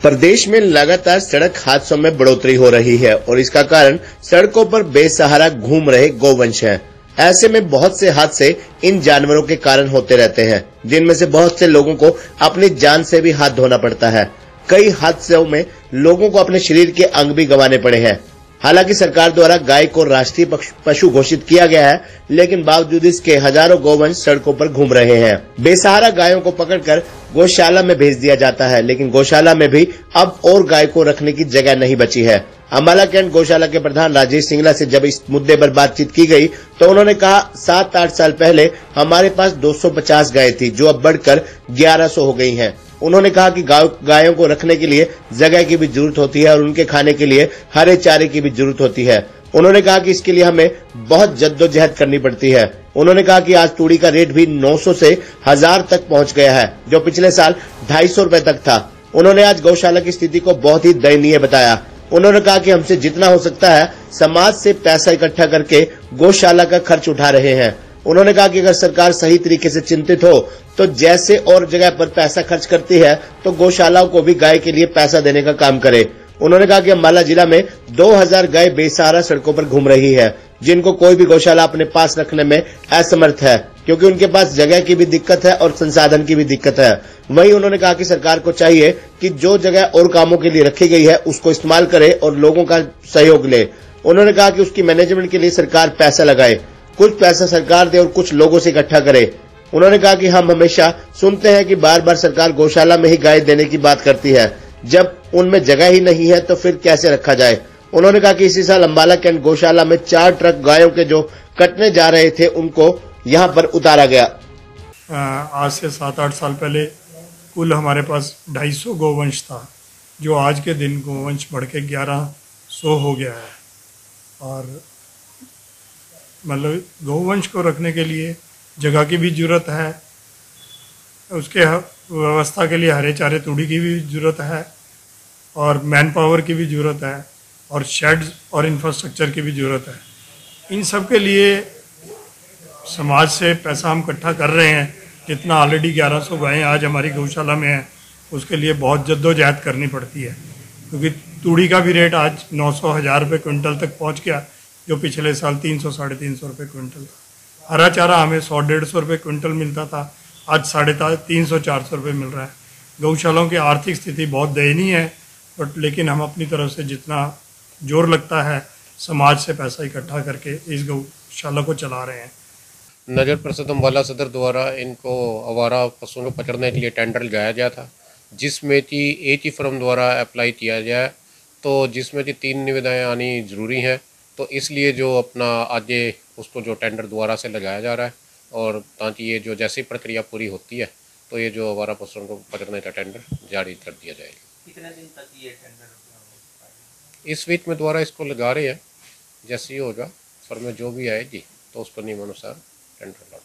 प्रदेश में लगातार सड़क हादसों में बढ़ोतरी हो रही है और इसका कारण सड़कों पर बेसहारा घूम रहे गौवंश हैं। ऐसे में बहुत से हादसे इन जानवरों के कारण होते रहते हैं, जिनमें से बहुत से लोगों को अपनी जान से भी हाथ धोना पड़ता है। कई हादसों में लोगों को अपने शरीर के अंग भी गंवाने पड़े हैं। हालांकि सरकार द्वारा गाय को राष्ट्रीय पशु घोषित किया गया है, लेकिन बावजूद इसके हजारों गौवंश सड़कों पर घूम रहे हैं। बेसहारा गायों को पकड़कर गौशाला में भेज दिया जाता है, लेकिन गौशाला में भी अब और गाय को रखने की जगह नहीं बची है। अम्बाला कैंट गौशाला के प्रधान राजेश सिंगला से जब इस मुद्दे पर बातचीत की गई तो उन्होंने कहा, 7-8 साल पहले हमारे पास 250 गाय थी, जो अब बढ़कर 1100 हो गई हैं। उन्होंने कहा कि गायों को रखने के लिए जगह की भी जरूरत होती है और उनके खाने के लिए हरे चारे की भी जरूरत होती है। उन्होंने कहा कि इसके लिए हमें बहुत जद्दोजहद करनी पड़ती है। उन्होंने कहा कि आज तूड़ी का रेट भी 900 से 1000 तक पहुंच गया है, जो पिछले साल 250 रुपए तक था। उन्होंने आज गौशाला की स्थिति को बहुत ही दयनीय बताया। उन्होंने कहा कि हमसे जितना हो सकता है समाज से पैसा इकट्ठा करके गौशाला का खर्च उठा रहे हैं। उन्होंने कहा कि अगर सरकार सही तरीके से चिंतित हो तो जैसे और जगह पर पैसा खर्च करती है तो गौशालाओं को भी गाय के लिए पैसा देने का काम करे। उन्होंने कहा कि अम्बाला जिला में 2000 गाय बेसहारा सड़कों पर घूम रही है, जिनको कोई भी गौशाला अपने पास रखने में असमर्थ है, क्योंकि उनके पास जगह की भी दिक्कत है और संसाधन की भी दिक्कत है। वहीं उन्होंने कहा कि सरकार को चाहिए कि जो जगह और कामों के लिए रखी गई है उसको इस्तेमाल करे और लोगों का सहयोग ले। उन्होंने कहा कि उसकी मैनेजमेंट के लिए सरकार पैसा लगाए, कुछ पैसा सरकार दे और कुछ लोगों से इकट्ठा करे। उन्होंने कहा कि हम हमेशा सुनते हैं कि बार बार सरकार गौशाला में ही गाय देने की बात करती है, जब उनमें जगह ही नहीं है तो फिर कैसे रखा जाए। उन्होंने कहा कि इसी साल अम्बाला कैंट गौशाला में 4 ट्रक गायों के जो कटने जा रहे थे उनको यहाँ पर उतारा गया। आज से 7-8 साल पहले कुल हमारे पास 250 गौवंश था, जो आज के दिन गौवंश बढ़ के 1100 हो गया है। और मतलब गौवंश को रखने के लिए जगह की भी जरूरत है, उसके व्यवस्था के लिए हरे चारे तूड़ी की भी जरूरत है और मैन पावर की भी जरूरत है और शेड्स और इंफ्रास्ट्रक्चर की भी जरूरत है। इन सब के लिए समाज से पैसा हम इकट्ठा कर रहे हैं। जितना ऑलरेडी 1100 गायें आज हमारी गौशाला में है, उसके लिए बहुत जद्दोजहद करनी पड़ती है, क्योंकि तूड़ी का भी रेट आज 900-1000 रुपये क्विंटल तक पहुंच गया, जो पिछले साल 300-350 रुपये क्विंटल था। हरा चारा हमें 100-150 रुपये क्विंटल मिलता था, आज 350-400 रुपये मिल रहा है। गौशालाओं की आर्थिक स्थिति बहुत दयनीय है, बट लेकिन हम अपनी तरफ से जितना जोर लगता है समाज से पैसा इकट्ठा करके इस गौशाला को चला रहे हैं। नगर परिषद अम्बाला सदर द्वारा इनको आवारा पशुओं को पकड़ने के लिए टेंडर लगाया गया था, जिसमें कि एक ही फर्म द्वारा अप्लाई किया गया, तो जिसमें कि 3 निविदाएँ आनी ज़रूरी हैं। तो इसलिए जो अपना आगे उसको जो टेंडर दोबारा से लगाया जा रहा है, और ताकि ये जो जैसी प्रक्रिया पूरी होती है तो ये जो आवारा पशुओं को पकड़ने का टेंडर जारी कर दिया जाएगा। कितने दिन तक ये टेंडर? इस वीक में दोबारा इसको लगा रहे हैं, जैसे ही होगा फर्म में जो भी आएगी तो उसको नियमानुसार टेंडर लगा